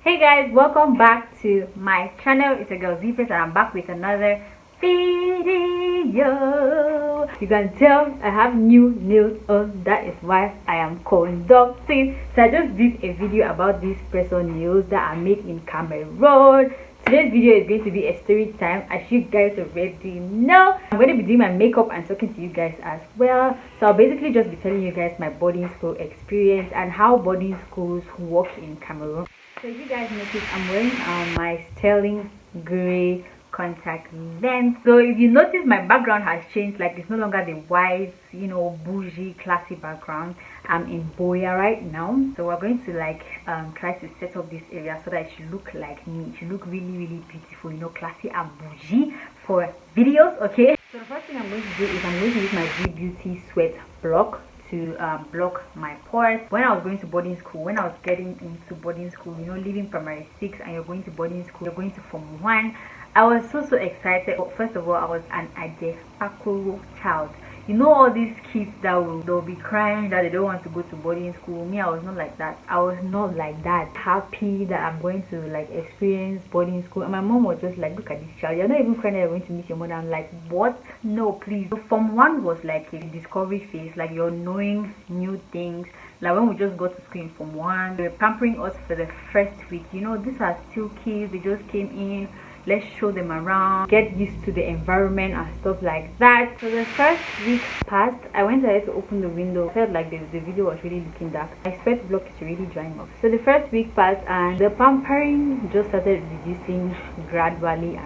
Hey guys, welcome back to my channel. It's your girl Z-Face and I'm back with another video. You can tell I have new nails on. That is why I am conducting. So I just did a video about these press-on nails that are made in Cameroon. Today's video is going to be a story time. As you guys already know, I'm going to be doing my makeup and talking to you guys as well. So I'll basically just be telling you guys my boarding school experience and how boarding schools work in Cameroon. So if you guys notice, I'm wearing my sterling gray contact lens. So if you notice, my background has changed. Like, it's no longer the white, bougie classy background. I'm in Boya right now, so we're going to try to set up this area so that it should look like me. It should look really beautiful, classy and bougie for videos. Okay, so the first thing I'm going to do is I'm going to use my V Beauty sweat block to block my pores. When I was going to boarding school, when I was getting into boarding school, leaving primary 6 and you're going to boarding school, you're going to form 1, I was so excited. First of all, I was an Adefakuro child. All these kids that they'll be crying that they don't want to go to boarding school. Me, I was not like that. I was not like that. Happy that I'm going to experience boarding school. And my mom was just like, look at this child. You're not even crying that you're going to miss your mother. I'm like, what? No, please. So Form 1 was like a discovery phase. Like, you're knowing new things. Like when we just got to school in Form 1, they were pampering us for the first week. These are still kids. They just came in. Let's show them around, get used to the environment and stuff like that. So the first week passed. I went ahead to open the window. I felt like the video was really looking dark. My sweat block is really drying off. So the first week passed and the pampering just started reducing gradually.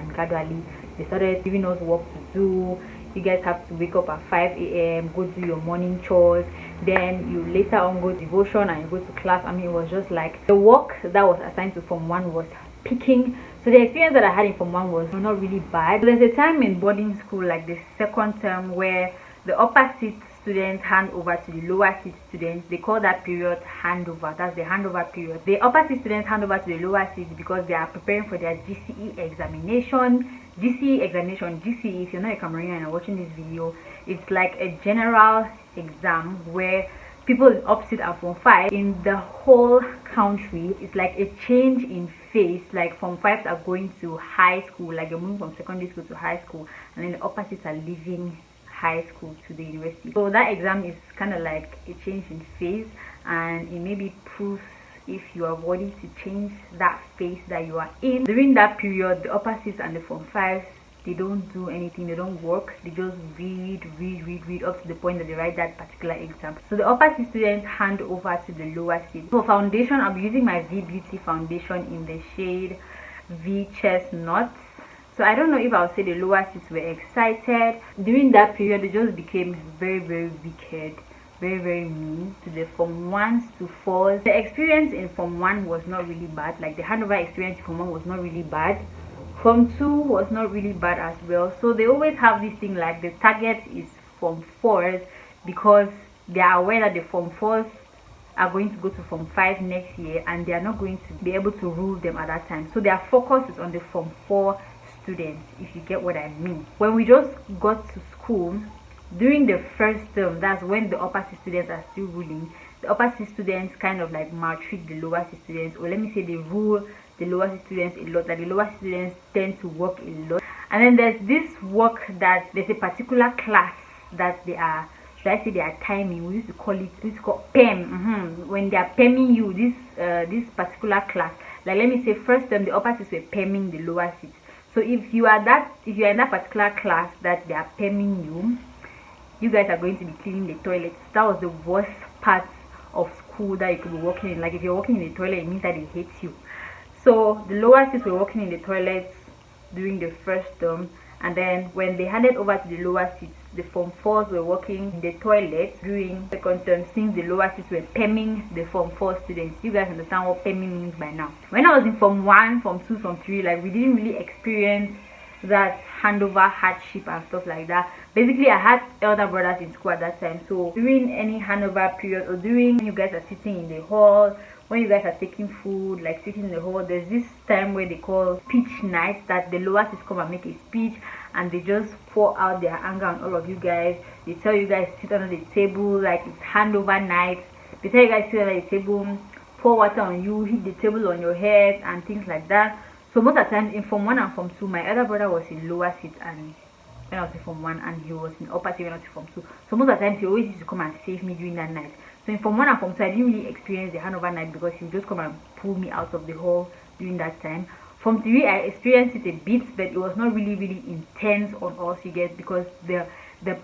They started giving us work to do. You guys have to wake up at 5 a.m, go do your morning chores, then you later on go to devotion and you go to class. I mean, it was just like the work that was assigned to Form 1 was picking. So the experience that I had in Form 1 was not really bad. So there's a time in boarding school, like the second term, where the upper seat students hand over to the lower seat students. They call that period handover. That's the handover period. The upper seat students hand over to the lower seats because they are preparing for their GCE examination. GCE, if you're not a Cameroonian and you're watching this video, it's like a general exam where people in opposite and Form 5 in the whole country. It's like a change in phase. Like Form 5s are going to high school, like you're moving from secondary school to high school, and then the opposites are leaving high school to the university. So that exam is kind of like a change in phase, and it maybe proves if you are ready to change that phase that you are in. During that period, the opposites and the Form 5s, they don't do anything, they don't work, they just read up to the point that they write that particular exam. So the upper seat students hand over to the lower seat. For foundation, I'll be using my V Beauty foundation in the shade V Chestnut. So I don't know if I'll say the lower seats were excited. During that period, they just became very wicked, very mean to the Form 1s to 4s. The experience in Form 1 was not really bad. Like the handover experience in Form 1 was not really bad. Form 2 was not really bad as well. So they always have this thing like the target is Form 4s because they are aware that the Form 4s are going to go to Form 5 next year and they are not going to be able to rule them at that time. So their focus is on the Form 4 students, if you get what I mean. When we just got to school, during the first term, that's when the upper C students are still ruling. The upper C students kind of like maltreat the lower C students, or let me say they rule the lower C students a lot. That the lower C students tend to work a lot. And then there's this work that there's a particular class that they are, should I say they are timing, we used to call PEM. When they are PEMing you, this particular class, like let me say first term, the upper seats were PEMing the lower seats. So if you are in that particular class that they are PEMing you, you guys are going to be cleaning the toilets. That was the worst part of school that you could be working in. Like if you're working in the toilet, it means that they hate you. So the lower seats were working in the toilets during the first term, and then when they handed over to the lower seats, the Form 4s were working in the toilets during the second term, since the lower seats were PEMing the Form 4 students. You guys understand what PEMing means by now. When I was in Form 1, Form 2, Form 3, like we didn't really experience that handover hardship and stuff like that. Basically, I had elder brothers in school at that time, so during any handover period or during when you guys are sitting in the hall, when you guys are taking food, like sitting in the hall, there's this time where they call speech night, that the lower seats come and make a speech and they just pour out their anger on all of you guys. They tell you guys sit under the table, like it's handover night. They tell you guys sit under the table, pour water on you, hit the table on your head and things like that. So most of the time in Form 1 and Form 2, my other brother was in lower seat and when I was in Form 1, and he was in upper seat when I was in Form 2. So most of the time he always used to come and save me during that night. So in Form 1 and Form 2, I didn't really experience the handover night because he would just come and pull me out of the hall during that time. Form 3, I experienced it a bit, but it was not really intense on us, you get, because the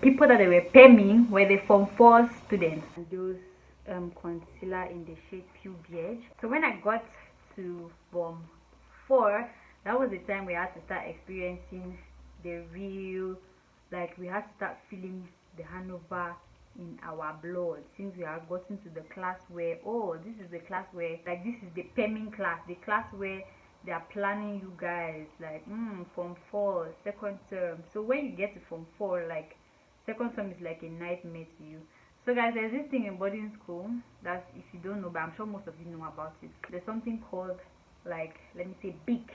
people that they were paying were the Form 4 students. And those concealer in the shade Pure Beige. So when I got to Form 4, that was the time we had to start experiencing the real, like we had to start feeling the handover in our blood, since we have gotten to the class where, oh, this is the class where, like, this is the paying class, the class where they are planning you guys, like Form 4 second term. So when you get to Form 4, like, second term is like a nightmare to you. So guys, there's this thing in boarding school that, if you don't know, but I'm sure most of you know about it, there's something called, like, let me say, beak.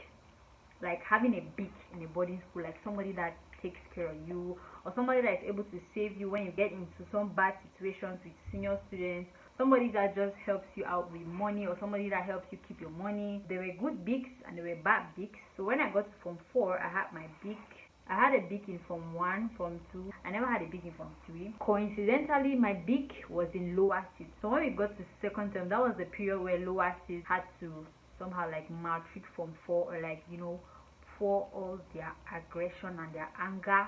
Like having a beak in a boarding school, like somebody that takes care of you, or somebody that is able to save you when you get into some bad situations with senior students, somebody that just helps you out with money, or somebody that helps you keep your money. There were good beaks and there were bad beaks. So when I got to Form 4, I had my beak. I had a beak in Form 1, Form 2. I never had a beak in Form 3. Coincidentally, my beak was in lower seat. So when we got to second term, that was the period where lower seats had to somehow like maltreat Form 4, or like, you know, pour all their aggression and their anger,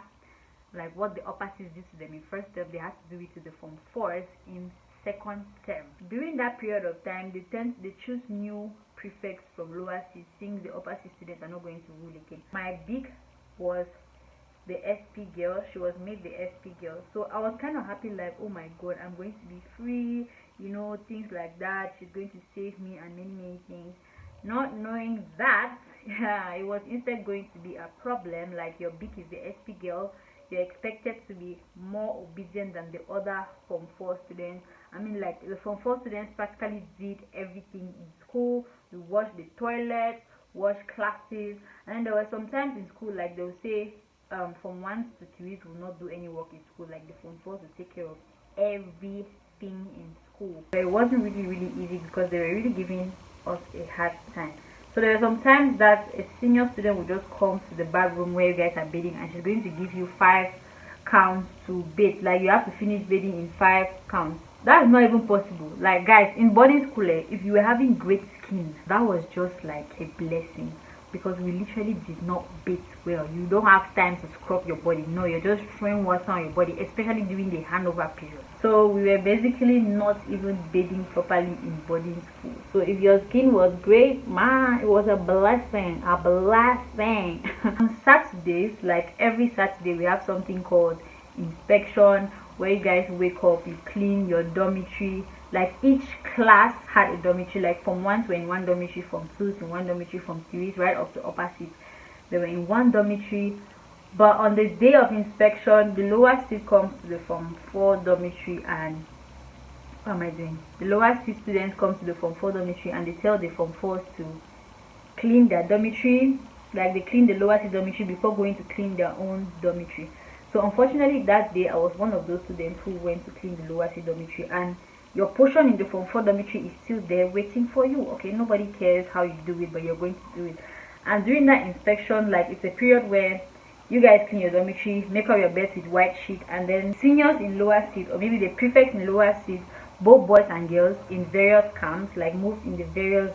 like what the upper seats did to them in first term, they had to do it to the Form 4s in second term. During that period of time, they choose new prefects from lower seats, since the upper seat students are not going to rule again. My beak was the SP girl. She was made the SP girl. So I was kind of happy, like, oh my god, I'm going to be free, you know, things like that. She's going to save me and many things. Not knowing that, yeah, it was instead going to be a problem. Like, your beak is the SP girl, you're expected to be more obedient than the other Form 4 students. I mean, like, the Form 4 students practically did everything in school. We washed the toilets, washed classes, and then there were some times in school, like, they'll say Form 1s to 3s will not do any work in school, like the Form 4s will take care of everything in school. But it wasn't really easy because they were really giving us a hard time. So there are some times that a senior student will just come to the bathroom where you guys are bathing, and she's going to give you 5 counts to bathe. Like, you have to finish bathing in 5 counts. That is not even possible. Like, guys, in boarding school, if you were having great skin, that was just like a blessing, because we literally did not bathe well. You don't have time to scrub your body. No, you're just throwing water on your body, especially during the handover period. So we were basically not even bathing properly in boarding school. So if your skin was great, man, it was a blessing, a blessing. On Saturdays, like every Saturday, we have something called inspection, where you guys wake up, you clean your dormitory. Like, each class had a dormitory. Like, Form 1s were in one dormitory, Form 2s in one dormitory, Form 3s right up to upper seats, they were in one dormitory. But on the day of inspection, the lower seat comes to the Form 4 dormitory, and what am I doing? The lower seat students come to the Form 4 dormitory, and they tell the Form 4s to clean their dormitory. Like, they clean the lower seat dormitory before going to clean their own dormitory. So unfortunately, that day I was one of those students who went to clean the lower seat dormitory, and your portion in the Form 4 dormitory is still there waiting for you. Okay, nobody cares how you do it, but you're going to do it. And during that inspection, like, it's a period where you guys clean your dormitory, make up your beds with white sheet, and then seniors in lower seats, or maybe the prefects in lower seats, both boys and girls in various camps, like moved in the various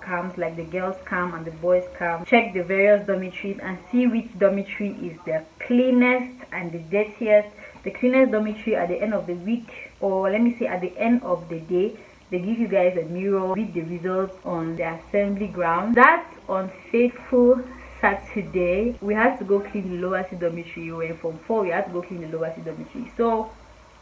camps, like the girls camp and the boys camp, check the various dormitories and see which dormitory is the cleanest and the dirtiest. The cleanest dormitory, at the end of the week, or let me say at the end of the day, they give you guys a mirror, read the results on the assembly ground. That unfaithful Saturday, we had to go clean the lower seat dormitory. We were in Form 4, we had to go clean the lower seat dormitory. So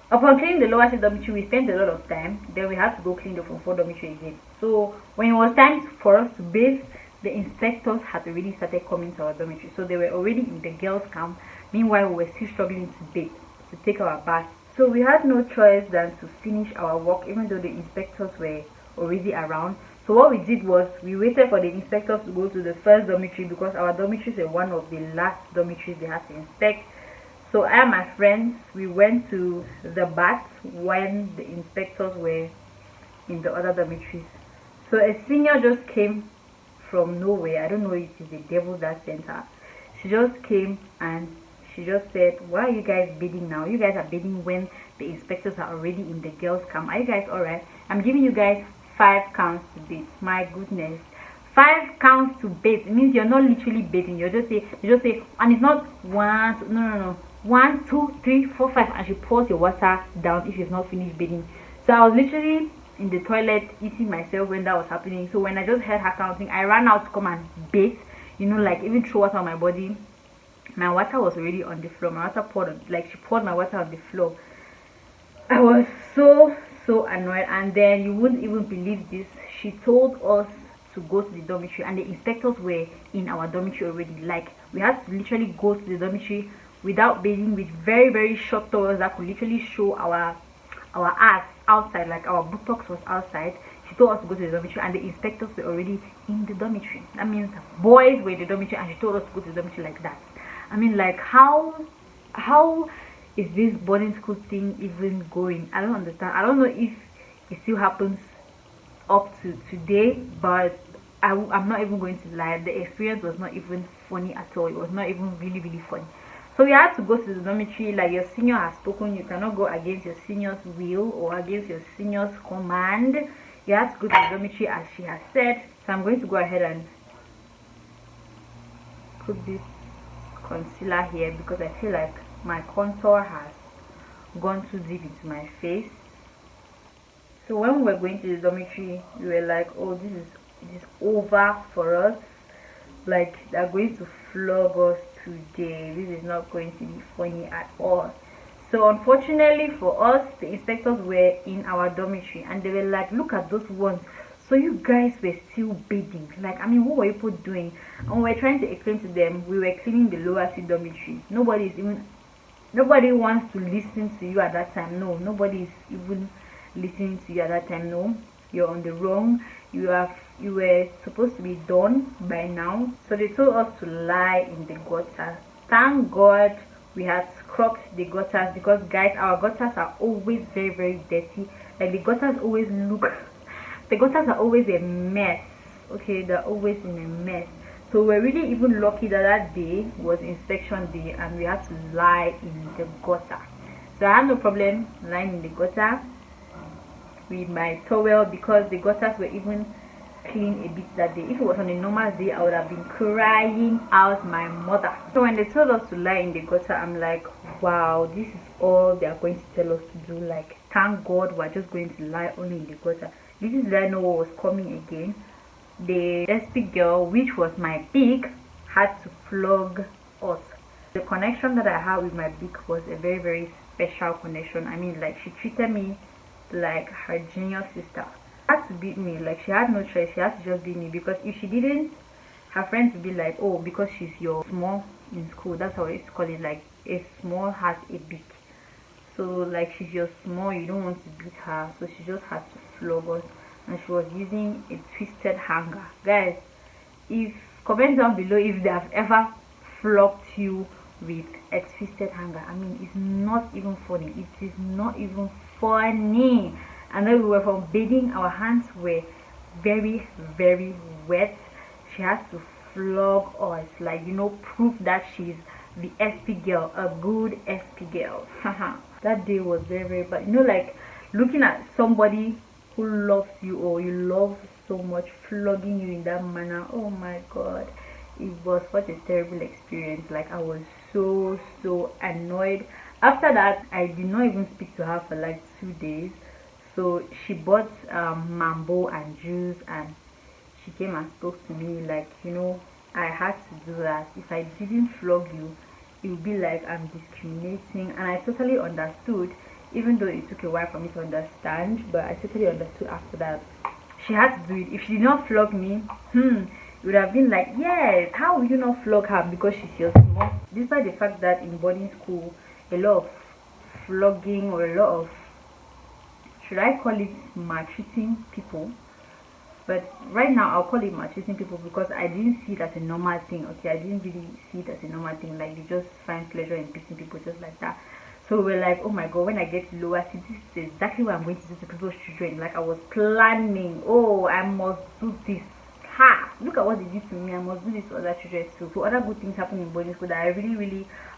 upon cleaning the lower seat dormitory, we spent a lot of time. Then we had to go clean the Form 4 dormitory again. So when it was time for us to bathe, the inspectors had already started coming to our dormitory. So they were already in the girls' camp. Meanwhile, we were still struggling to bathe, to take our bath. So we had no choice than to finish our work, even though the inspectors were already around. So what we did was, we waited for the inspectors to go to the first dormitory, because our dormitories were one of the last dormitories they had to inspect. So I and my friends, we went to the bath when the inspectors were in the other dormitories. So a senior just came from nowhere. I don't know if it's the devil that sent her. She just came and she just said, why are you guys bidding now? You guys are bidding when the inspectors are already in the girls' camp. Are you guys alright? I'm giving you guys 5 counts to bid. My goodness. 5 counts to bait. It means you're not literally baiting. You just say, and it's not one, no. 1, 2, 3, 4, 5, and she pours your water down if you've not finished bathing. So I was literally in the toilet eating myself when that was happening. So when I just heard her counting, I ran out to come and bathe, you know, like even throw water on my body. My water was already on the floor. My water poured on, like she poured my water on the floor. I was so annoyed. And then you wouldn't even believe this, she told us to go to the dormitory, and the inspectors were in our dormitory already. Like we had to literally go to the dormitory without bathing, with very short towels that could literally show our ass outside, like our buttocks was outside. She told us to go to the dormitory, and the inspectors were already in the dormitory. That means boys were in the dormitory, and she told us to go to the dormitory like that. I mean, like, how is this boarding school thing even going? I don't understand. I don't know if it still happens up to today, but I'm not even going to lie, the experience was not even funny at all. It was not even really funny. So we had to go to the dormitory. Like, your senior has spoken, you cannot go against your senior's will or against your senior's command. You have to go to the dormitory as she has said. So I'm going to go ahead and put this concealer here because I feel like my contour has gone too deep into my face. So when we were going to the dormitory, we were like, oh, this is over for us. Like, they're going to flog us today. This is not going to be funny at all. So unfortunately for us, the inspectors were in our dormitory, and they were like, look at those ones. So you guys were still bathing. Like, I mean, what were you people doing? And we were trying to explain to them, we were cleaning the lower C dormitory. Nobody wants to listen to you at that time. No, nobody is even listening to you at that time. No, you're on the wrong. You were supposed to be done by now. So they told us to lie in the gutter. Thank God we had scrubbed the gutters, because guys, our gutters are always very dirty. Like, the gutters always look, the gutters are always a mess. Okay, they're always in a mess. So we're really even lucky that that day was inspection day and we had to lie in the gutter. So I had no problem lying in the gutter with my towel, because the gutters were even clean a bit that day. If it was on a normal day, I would have been crying out my mother. So when they told us to lie in the gutter, I'm like, wow, this is all they are going to tell us to do. Like, thank God we're just going to lie only in the gutter. This is where I know what was coming again. The SP girl, which was my beak, had to flog us. The connection that I had with my beak was a very special connection. I mean, like, she treated me like her junior sister. She had to beat me. Like, she had no choice. She had to just beat me, because if she didn't, her friends would be like, oh, because she's your small in school, that's how I used to call it, like, a small has a beak. So, like, she's your small, you don't want to beat her, so she just had to flog us. And she was using a twisted hanger. Guys, comment down below if they have ever flogged you with a twisted hanger. I mean, it's not even funny. It is not even funny. And then we were from bathing, our hands were very wet. She has to flog us, like, you know, proof that she's the SP girl, a good SP girl. That day was very bad. You know, like, looking at somebody who loves you or you love so much flogging you in that manner. Oh my God, it was such a terrible experience. Like, I was so annoyed. After that, I did not even speak to her for like 2 days. So she bought mambo and juice, and she came and spoke to me like, you know, I had to do that. If I didn't flog you, it would be like I'm discriminating. And I totally understood, even though it took a while for me to understand, but I totally understood after that. She had to do it. If she did not flog me, it would have been like, yes, how will you not flog her because she's your small? Despite the fact that in boarding school, a lot of flogging, or a lot of, should I call it maltreating people? But right now I'll call it maltreating people, because I didn't see it as a normal thing. Okay, I didn't really see it as a normal thing. Like, they just find pleasure in beating people just like that. So we're like, oh my god, when I get to lower city, this is exactly what I'm going to do to people's children. Like I was planning, oh, I must do this. Ha! Look at what they did to me. I must do this to other children too. So other good things happened in boarding school that I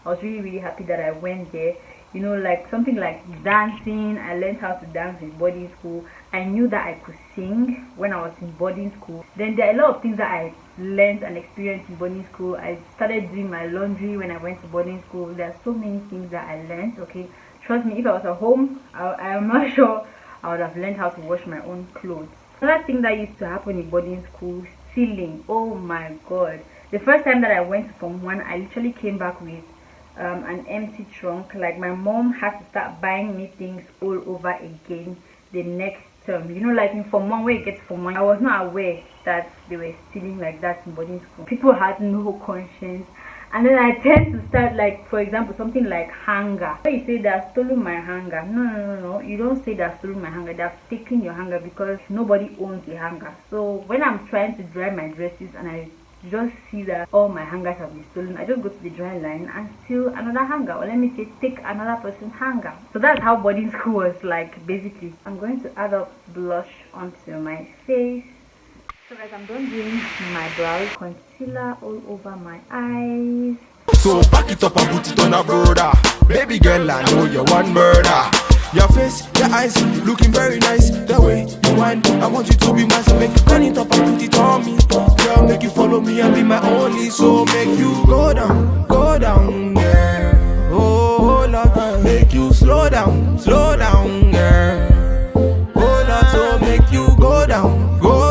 was really happy that I went there. You know, like something like dancing. I learned how to dance in boarding school. I knew that I could sing when I was in boarding school. Then there are a lot of things that I learned and experienced in boarding school. I started doing my laundry when I went to boarding school. There are so many things that I learned. Okay, trust me, if I was at home, I am not sure I would have learned how to wash my own clothes. Another thing that used to happen in boarding school, stealing. Oh my god, the first time that I went to Form 1, I literally came back with an empty trunk. Like my mom had to start buying me things all over again the next term. You know, like in Form 1, where you get to Form 1, I was not aware that they were stealing like that in boarding school. People had no conscience. And then I tend to start, like, for example, something like hanger. When you say they have stolen my hanger, no, you don't say they have stolen my hanger. They have taken your hanger, because nobody owns a hanger. So when I'm trying to dry my dresses and I just see that all my hangers have been stolen, I just go to the dry line and steal another hanger, or let me say take another person's hanger. So that's how boarding school was like, basically. I'm going to add up blush onto my face. So guys, I'm done doing my brows, concealer all over my eyes. So back it up and put it on a brother. Baby girl, I know you want murder. Your face, your eyes, looking very nice. The way you whine, I want you to be mine. So make you turn it up and put it on me. Girl, make you follow me and be my only. So make you go down, girl. Oh Lord, make you slow down, girl. Oh Lord, so make you go down, girl.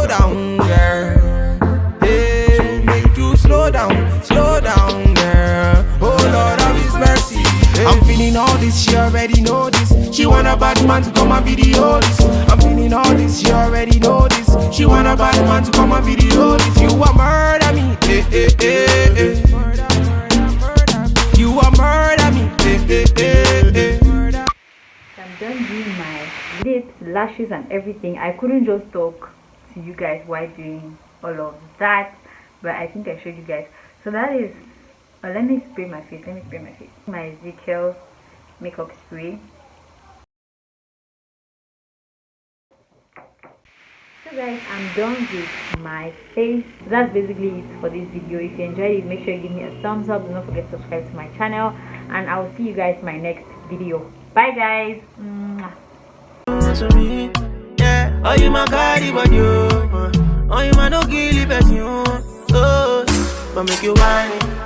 Hey, make you slow down, girl. Oh Lord, have His mercy. Hey. I'm feeling all this, she already know this. She want a bad man to come and video this. I'm feeling all this, she already know this. She want a bad man to come and video this. You a murder me, You a murder me, I'm done doing my lips, lashes and everything. I couldn't just talk to you guys while doing all of that, but I think I showed you guys. So that is, let me spray my face. My Ezekiel makeup spray. So guys, I'm done with my face. So that's basically it for this video. If you enjoyed it, make sure you give me a thumbs up. Do not forget to subscribe to my channel, and I will see you guys in my next video. Bye guys. Yeah, oh you my carry but you, oh you my no kill it, but you, oh, but make you whine.